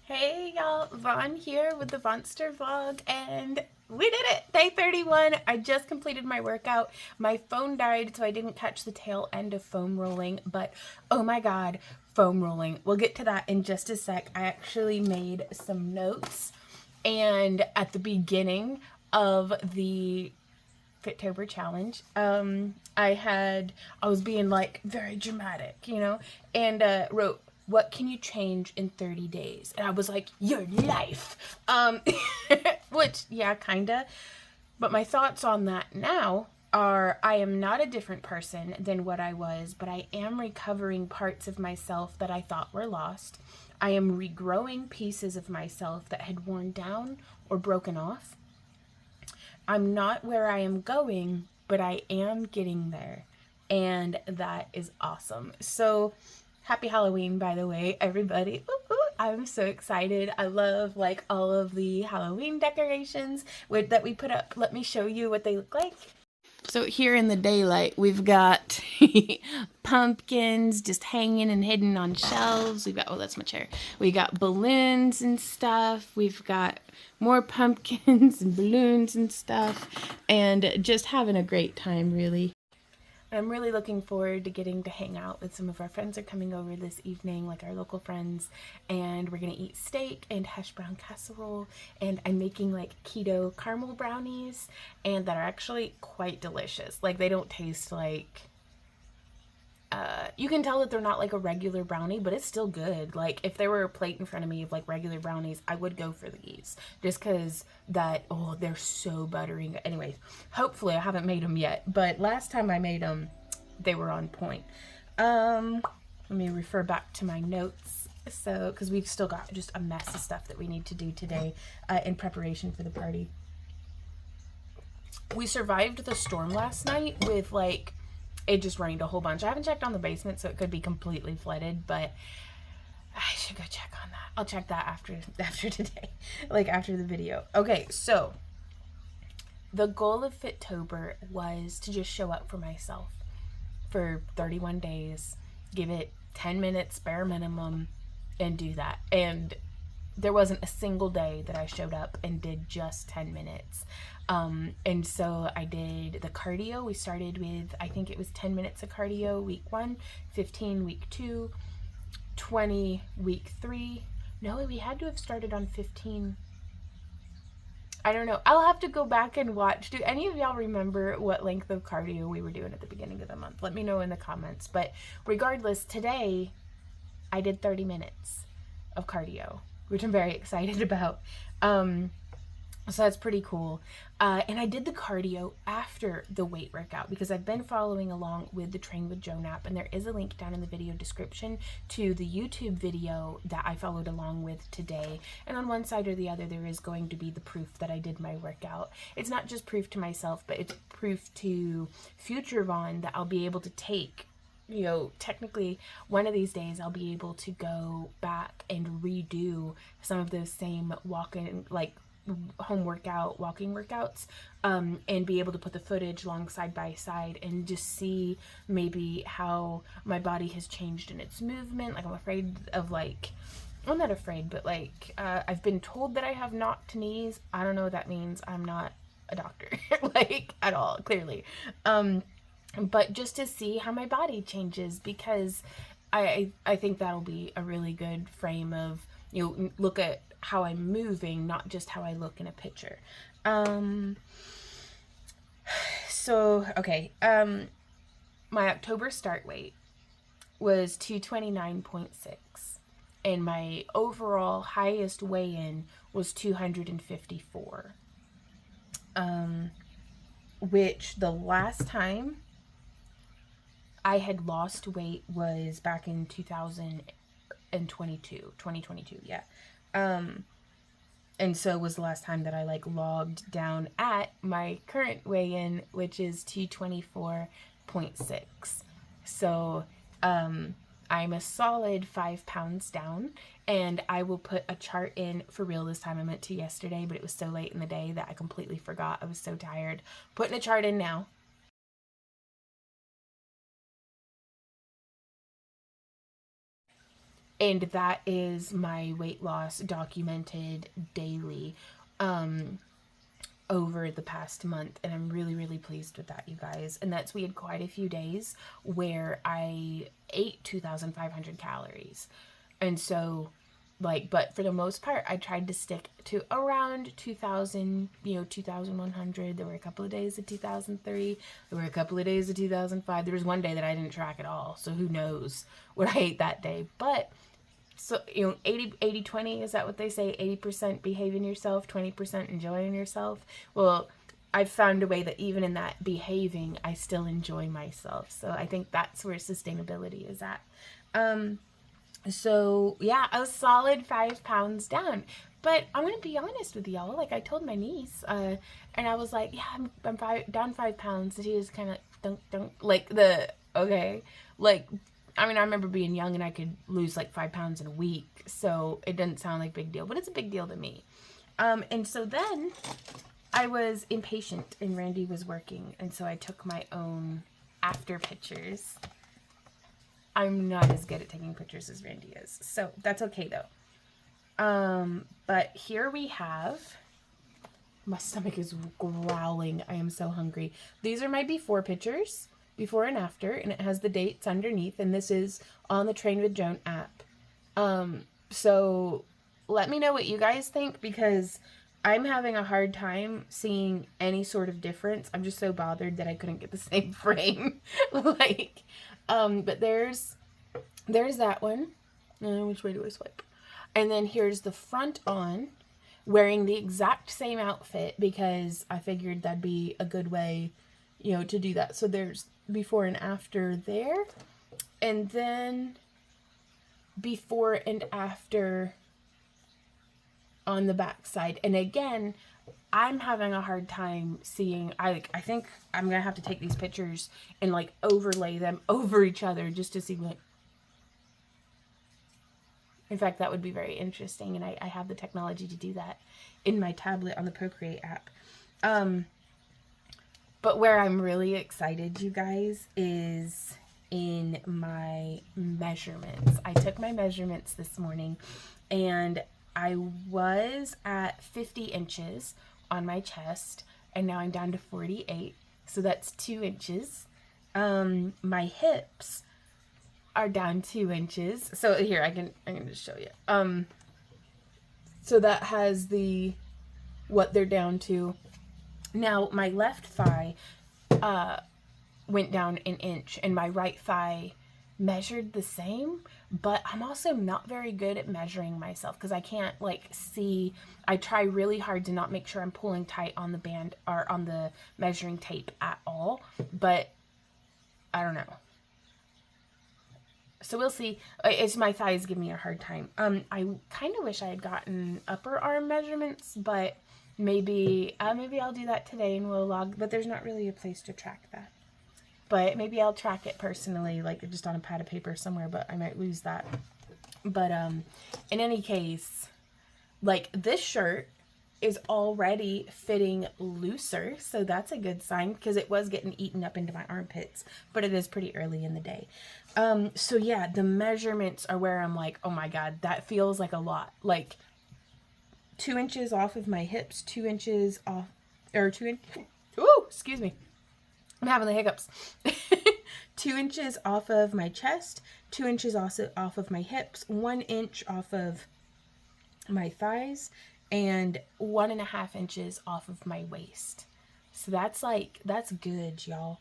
Hey y'all, Vaughn here with the Vonster vlog, and we did it! Day 31. I just completed my workout. My phone died, so I didn't catch the tail end of foam rolling, but oh my god, foam rolling. We'll get to that in just a sec. I actually made some notes, and at the beginning of the Fit-Tober challenge, I was being like very dramatic, and wrote, what can you change in 30 days? And I was like, your life. Which, yeah, kinda. But my thoughts on that now are, I am not a different person than what I was, but I am recovering parts of myself that I thought were lost. I am regrowing pieces of myself that had worn down or broken off. I'm not where I am going, but I am getting there. And that is awesome. So happy Halloween, by the way, everybody. Ooh, ooh, I'm so excited. I love like all of the Halloween decorations that we put up. Let me show you what they look like. So here in the daylight, we've got pumpkins just hanging and hidden on shelves. We've got, oh, that's my chair. We got balloons and stuff. We've got more pumpkins and balloons and stuff, and just having a great time, really. I'm really looking forward to getting to hang out with some of our friends are coming over this evening, like our local friends, and we're gonna eat steak and hash brown casserole, and I'm making like keto caramel brownies, and that are actually quite delicious. Like, they don't taste like you can tell that they're not like a regular brownie, but it's still good. Like, if there were a plate in front of me of like regular brownies, I would go for these just because they're so buttery. Anyways, hopefully I haven't made them yet, but last time I made them, they were on point. Let me refer back to my notes. So, because we've still got just a mess of stuff that we need to do today in preparation for the party. We survived the storm last night with like, it just rained a whole bunch. I haven't checked on the basement, so it could be completely flooded, but I should go check on that. I'll check that after today, like after the video. Okay, so the goal of Fit-Tober was to just show up for myself for 31 days, give it 10 minutes bare minimum, and do that. And there wasn't a single day that I showed up and did just 10 minutes. And so I did the cardio. We started with, I think it was 10 minutes of cardio week 1, 15 week 2, 20 week 3. No, we had to have started on 15. I don't know. I'll have to go back and watch. Do any of y'all remember what length of cardio we were doing at the beginning of the month? Let me know in the comments. But regardless, today I did 30 minutes of cardio, which I'm very excited about. So that's pretty cool. And I did the cardio after the weight workout because I've been following along with the Train with Joan app, and there is a link down in the video description to the YouTube video that I followed along with today. And on one side or the other, there is going to be the proof that I did my workout. It's not just proof to myself, but it's proof to future Vaughn that I'll be able to take. Technically one of these days I'll be able to go back and redo some of those same walking, like home walking workouts, and be able to put the footage along side by side and just see maybe how my body has changed in its movement. Like, I'm afraid of like, I'm not afraid, but like, I've been told that I have knocked knees. I don't know what that means. I'm not a doctor, like, at all, clearly. But just to see how my body changes, because I think that'll be a really good frame of, look at how I'm moving, not just how I look in a picture. So, okay, my October start weight was 229.6, and my overall highest weigh-in was 254, which the last time I had lost weight was back in 2022, yeah. And so was the last time that I like logged down at my current weigh-in, which is 224.6. So, I'm a solid 5 pounds down, and I will put a chart in for real this time. I meant to yesterday, but it was so late in the day that I completely forgot. I was so tired. Putting a chart in now. And that is my weight loss documented daily over the past month, and I'm really, really pleased with that, you guys. And we had quite a few days where I ate 2,500 calories. And so, but for the most part, I tried to stick to around 2,000, 2,100. There were a couple of days of 2,003. There were a couple of days of 2,005. There was one day that I didn't track at all, so who knows what I ate that day. But so, 80-20, is that what they say? 80% behaving yourself, 20% enjoying yourself. Well, I've found a way that even in that behaving, I still enjoy myself. So I think that's where sustainability is at. So yeah, a solid 5 pounds down. But I'm going to be honest with y'all. Like I told my niece, and I was like, yeah, I'm down 5 pounds. And she was kind of like okay. Like, I mean, I remember being young and I could lose like 5 pounds in a week. So it doesn't sound like a big deal, but it's a big deal to me. And so then I was impatient and Randy was working. And so I took my own after pictures. I'm not as good at taking pictures as Randy is. So that's okay though. But here we have, my stomach is growling. I am so hungry. These are my before pictures, before and after, and it has the dates underneath. And this is on the Train with Joan app. So let me know what you guys think, because I'm having a hard time seeing any sort of difference. I'm just so bothered that I couldn't get the same frame. But there's that one. Which way do I swipe? And then here's the front on, wearing the exact same outfit, because I figured that'd be a good way, to do that. So there's before and after there. And then before and after on the back side. And again, I'm having a hard time seeing, I think I'm going to have to take these pictures and like overlay them over each other just to see what, in fact, that would be very interesting. And I have the technology to do that in my tablet on the Procreate app. But where I'm really excited, you guys, is in my measurements. I took my measurements this morning and I was at 50 inches on my chest, and now I'm down to 48. So that's 2 inches. My hips are down 2 inches. So here, I can just show you. So that has what they're down to. Now, my left thigh, went down an inch, and my right thigh measured the same, but I'm also not very good at measuring myself because I can't see. I try really hard to not make sure I'm pulling tight on the band or on the measuring tape at all, but I don't know. So we'll see. It's my thighs give me a hard time. I kind of wish I had gotten upper arm measurements, but maybe I'll do that today and we'll log, but there's not really a place to track that. But maybe I'll track it personally, just on a pad of paper somewhere, but I might lose that. But in any case, this shirt is already fitting looser, so that's a good sign, because it was getting eaten up into my armpits, but it is pretty early in the day. So yeah, the measurements are where I'm like, oh my God, that feels like a lot. 2 inches off of my hips, 2 inches off, or 2 inches, ooh, excuse me. I'm having the hiccups. 2 inches off of my chest, 2 inches also off of my hips, 1 inch off of my thighs, and 1.5 inches off of my waist. So that's good, y'all.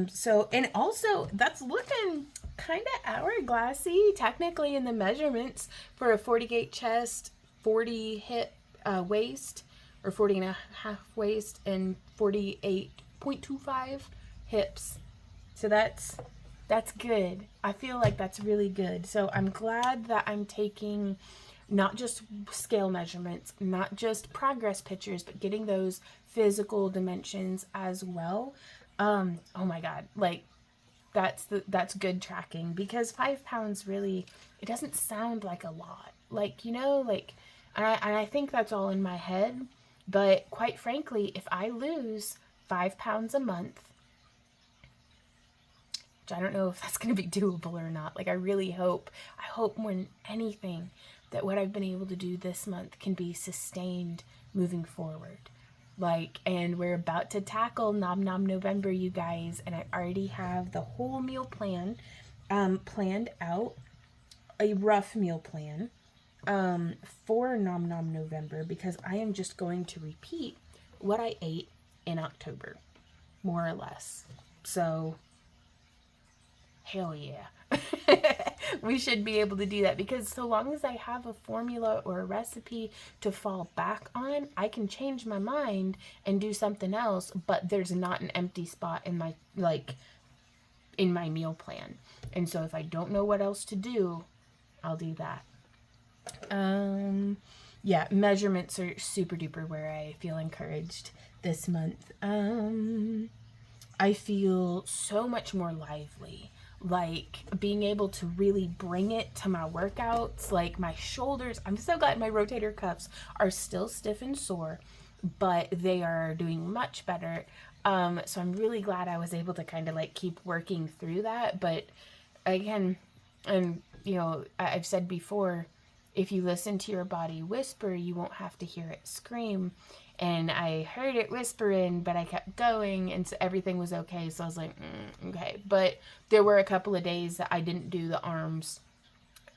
So, and also that's looking kind of hourglassy technically in the measurements for a 48 chest, 40 hip, waist, or 40.5 waist, and 48.25 hips. So that's good. I feel like that's really good. So I'm glad that I'm taking not just scale measurements, not just progress pictures, but getting those physical dimensions as well. Oh my God. That's good tracking, because 5 pounds really, it doesn't sound like a lot. And I think that's all in my head, but quite frankly, if I lose 5 pounds a month, which I don't know if that's going to be doable or not. Like, I hope more than anything that what I've been able to do this month can be sustained moving forward. Like, and we're about to tackle Nom Nom November, you guys, and I already have the whole meal plan planned out, a rough meal plan for Nom Nom November, because I am just going to repeat what I ate in October, more or less. So, hell yeah. We should be able to do that, because so long as I have a formula or a recipe to fall back on, I can change my mind and do something else, but there's not an empty spot in my, like, in my meal plan. And so if I don't know what else to do, I'll do that. Yeah, measurements are super duper where I feel encouraged this month. I feel so much more lively. Like, being able to really bring it to my workouts, like my shoulders. I'm so glad my rotator cuffs are still stiff and sore, but they are doing much better. So I'm really glad I was able to kind of like keep working through that. But again, and you know, I've said before, if you listen to your body whisper, you won't have to hear it scream. And I heard it whispering, but I kept going, and so everything was okay. So I was like, okay. But there were a couple of days that I didn't do the arms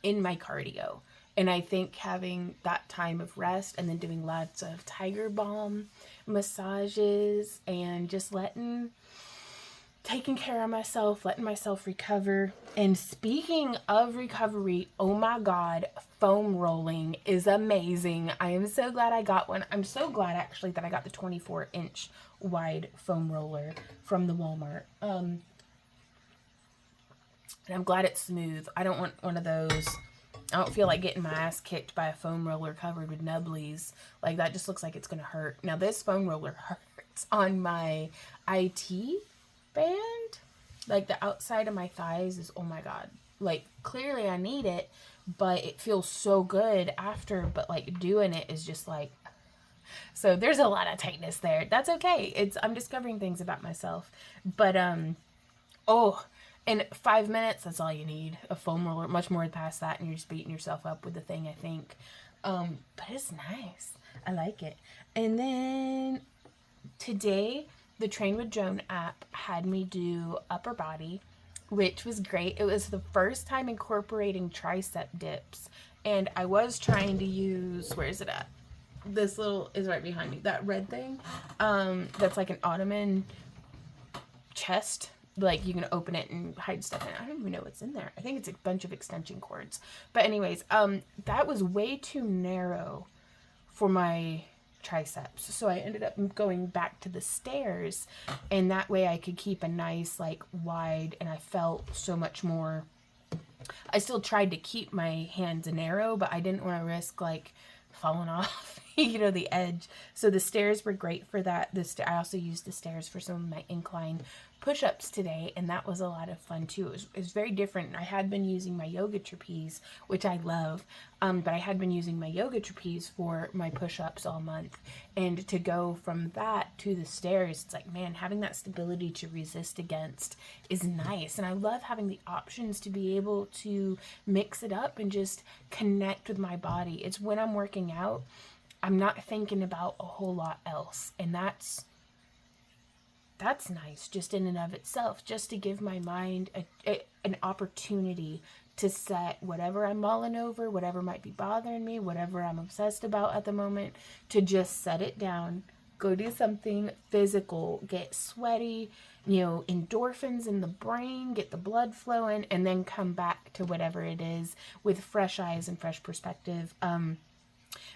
in my cardio. And I think having that time of rest and then doing lots of tiger balm massages and just taking care of myself, letting myself recover. And speaking of recovery, oh my God, foam rolling is amazing. I am so glad I got one. I'm so glad actually that I got the 24-inch wide foam roller from the Walmart. And I'm glad it's smooth. I don't want one of those. I don't feel like getting my ass kicked by a foam roller covered with nubblies. Like, that just looks like it's going to hurt. Now, this foam roller hurts on my IT band. Like, the outside of my thighs is, oh my God. Like, clearly I need it, but it feels so good after. But, like, doing it is just like... So, there's a lot of tightness there. That's okay. I'm discovering things about myself. But, in 5 minutes, that's all you need. A foam roller, much more past that, and you're just beating yourself up with the thing, I think. But it's nice. I like it. And then today, the Train with Joan app had me do upper body, which was great. It was the first time incorporating tricep dips, and I was trying to use, where is it at? This little is right behind me. That red thing, that's like an ottoman chest. Like, you can open it and hide stuff in it. I don't even know what's in there. I think it's a bunch of extension cords. But anyways, that was way too narrow for my triceps. So I ended up going back to the stairs, and that way I could keep a nice, like, wide, and I felt so much more. I still tried to keep my hands narrow, but I didn't want to risk, like, falling off, you know, the edge. So the stairs were great for that. I also used the stairs for some of my incline push-ups today, and that was a lot of fun too. It was very different. I had been using my yoga trapeze, which I love, but I had been using my yoga trapeze for my push-ups all month, and to go from that to the stairs, it's like, man, having that stability to resist against is nice. And I love having the options to be able to mix it up and just connect with my body. It's when I'm working out, I'm not thinking about a whole lot else, and that's nice just in and of itself, just to give my mind an opportunity to set whatever I'm mulling over, whatever might be bothering me, whatever I'm obsessed about at the moment, to just set it down, go do something physical, get sweaty, you know, endorphins in the brain, get the blood flowing, and then come back to whatever it is with fresh eyes and fresh perspective.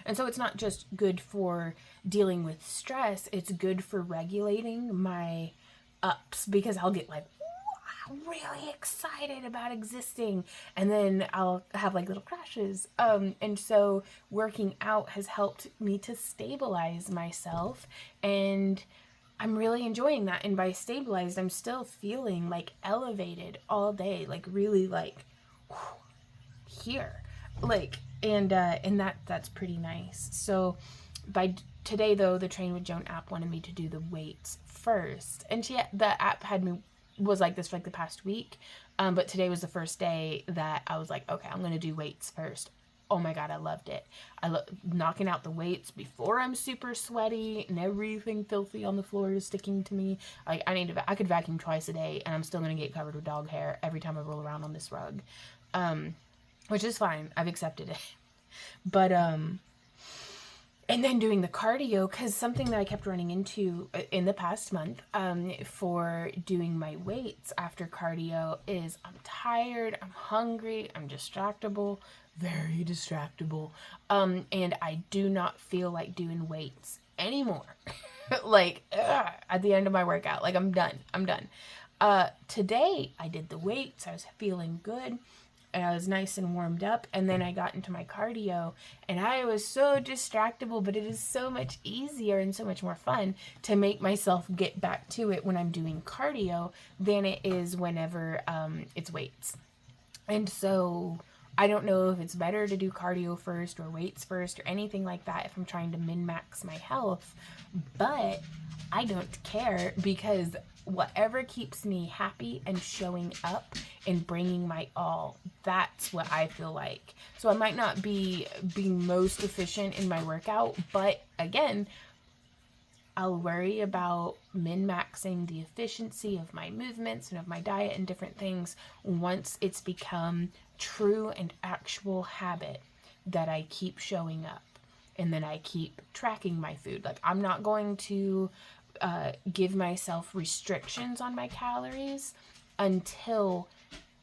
And so it's not just good for dealing with stress, it's good for regulating my ups, because I'll get like, I'm really excited about existing, and then I'll have like little crashes. And so working out has helped me to stabilize myself, and I'm really enjoying that. And by stabilized, I'm still feeling like elevated all day, like really like here, like, and that's pretty nice. So by today though, the Train with Joan app wanted me to do the weights first, and the app had me was like this for like the past week. But today was the first day that I was like, okay, I'm going to do weights first. Oh my God, I loved it. I love knocking out the weights before I'm super sweaty and everything filthy on the floor is sticking to me. Like I could vacuum twice a day and I'm still going to get covered with dog hair every time I roll around on this rug. Which is fine. I've accepted it. But, and then doing the cardio, because something that I kept running into in the past month for doing my weights after cardio is I'm tired, I'm hungry, I'm distractible, very distractible, and I do not feel like doing weights anymore. Like, at the end of my workout, like I'm done. Today I did the weights, I was feeling good. And I was nice and warmed up, and then I got into my cardio, and I was so distractible, but it is so much easier and so much more fun to make myself get back to it when I'm doing cardio than it is whenever it's weights. And so I don't know if it's better to do cardio first or weights first or anything like that if I'm trying to min-max my health, but I don't care because whatever keeps me happy and showing up and bringing my all, that's what I feel like. So I might not be being most efficient in my workout, but again, I'll worry about min-maxing the efficiency of my movements and of my diet and different things once it's become true and actual habit that I keep showing up and then I keep tracking my food. Like I'm not going to give myself restrictions on my calories until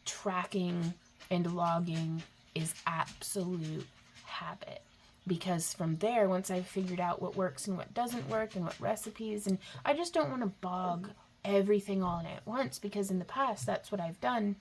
tracking and logging is absolute habit. Because from there, once I've figured out what works and what doesn't work and what recipes, and I just don't want to bog everything all in at once, because in the past that's what I've done,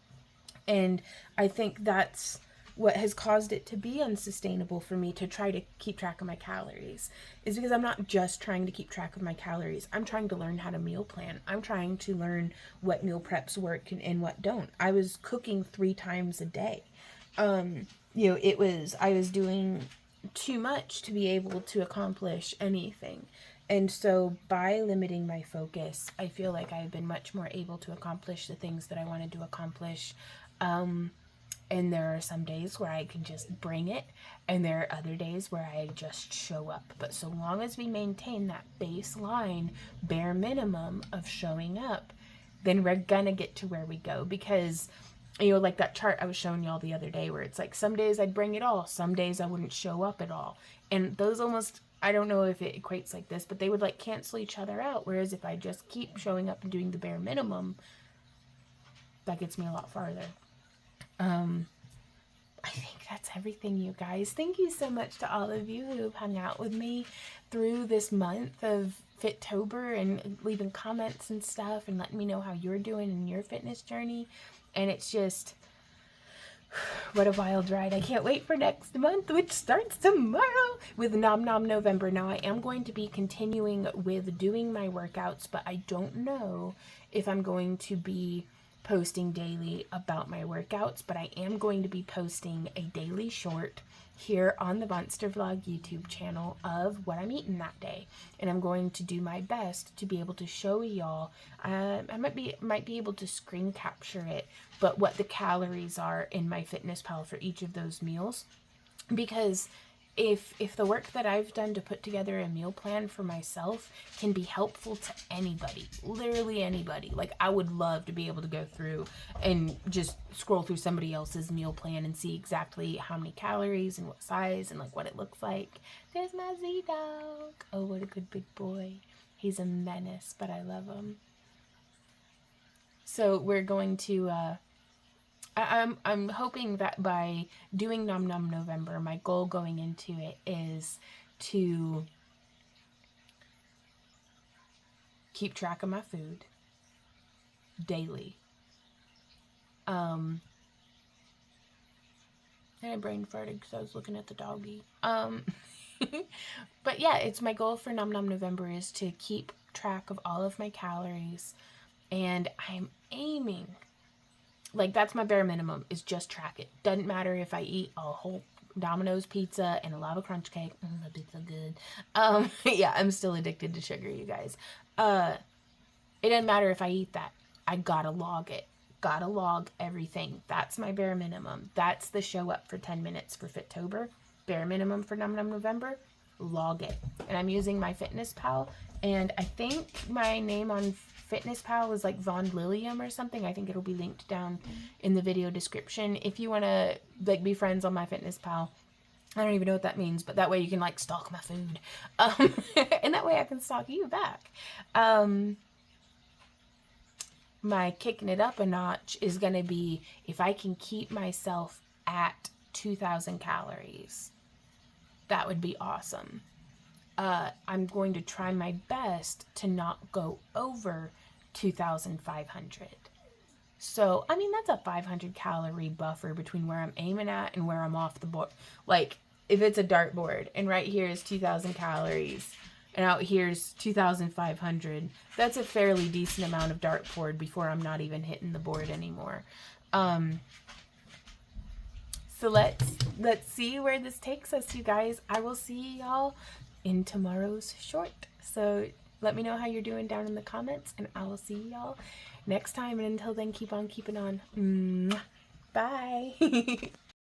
and I think that's what has caused it to be unsustainable for me to try to keep track of my calories, is because I'm not just trying to keep track of my calories. I'm trying to learn how to meal plan. I'm trying to learn what meal preps work and what don't. I was cooking 3 times a day. I was doing too much to be able to accomplish anything. And so by limiting my focus, I feel like I've been much more able to accomplish the things that I wanted to accomplish. And there are some days where I can just bring it, and there are other days where I just show up. But so long as we maintain that baseline, bare minimum of showing up, then we're gonna get to where we go. Because, like that chart I was showing y'all the other day where it's like some days I'd bring it all, some days I wouldn't show up at all. And those almost, I don't know if it equates like this, but they would like cancel each other out. Whereas if I just keep showing up and doing the bare minimum, that gets me a lot farther. I think that's everything, you guys. Thank you so much to all of you who have hung out with me through this month of Fit-Tober and leaving comments and stuff and letting me know how you're doing in your fitness journey. And it's just, what a wild ride. I can't wait for next month, which starts tomorrow with Nom Nom November. Now, I am going to be continuing with doing my workouts, but I don't know if I'm going to be posting daily about my workouts, but I am going to be posting a daily short here on the Monster Vlog YouTube channel of what I'm eating that day, and I'm going to do my best to be able to show y'all. I might be able to screen capture it, but what the calories are in my MyFitnessPal for each of those meals, because if the work that I've done to put together a meal plan for myself can be helpful to anybody, literally anybody, like I would love to be able to go through and just scroll through somebody else's meal plan and see exactly how many calories and what size and like what it looks like. There's my Z-Dog. Oh, what a good big boy. He's a menace, but I love him. So we're going to I'm hoping that by doing Nom Nom November, my goal going into it is to keep track of my food daily. And I brain farted because I was looking at the doggy. But yeah, it's my goal for Nom Nom November is to keep track of all of my calories, and I'm aiming, like that's my bare minimum, is just track it. Doesn't matter if I eat a whole Domino's pizza and a lava crunch cake. That pizza good. Yeah, I'm still addicted to sugar, you guys. It doesn't matter if I eat that. I gotta log it. Gotta log everything. That's my bare minimum. That's the show up for 10 minutes for Fit-Tober. Bare minimum for Num Num November. Log it. And I'm using my Fitness Pal. And I think my name on Fitness Pal is like Von Lilium or something. I think it'll be linked down in the video description. If you want to like be friends on my Fitness Pal, I don't even know what that means, but that way you can like stalk my food. And that way I can stalk you back. My kicking it up a notch is going to be if I can keep myself at 2,000 calories. That would be awesome. I'm going to try my best to not go over 2,500. So, I mean, that's a 500 calorie buffer between where I'm aiming at and where I'm off the board. Like, if it's a dartboard and right here is 2,000 calories and out here's 2,500, that's a fairly decent amount of dartboard before I'm not even hitting the board anymore. So let's see where this takes us, you guys. I will see y'all in tomorrow's short. So let me know how you're doing down in the comments, and I will see y'all next time. And until then, keep on keeping on. Bye.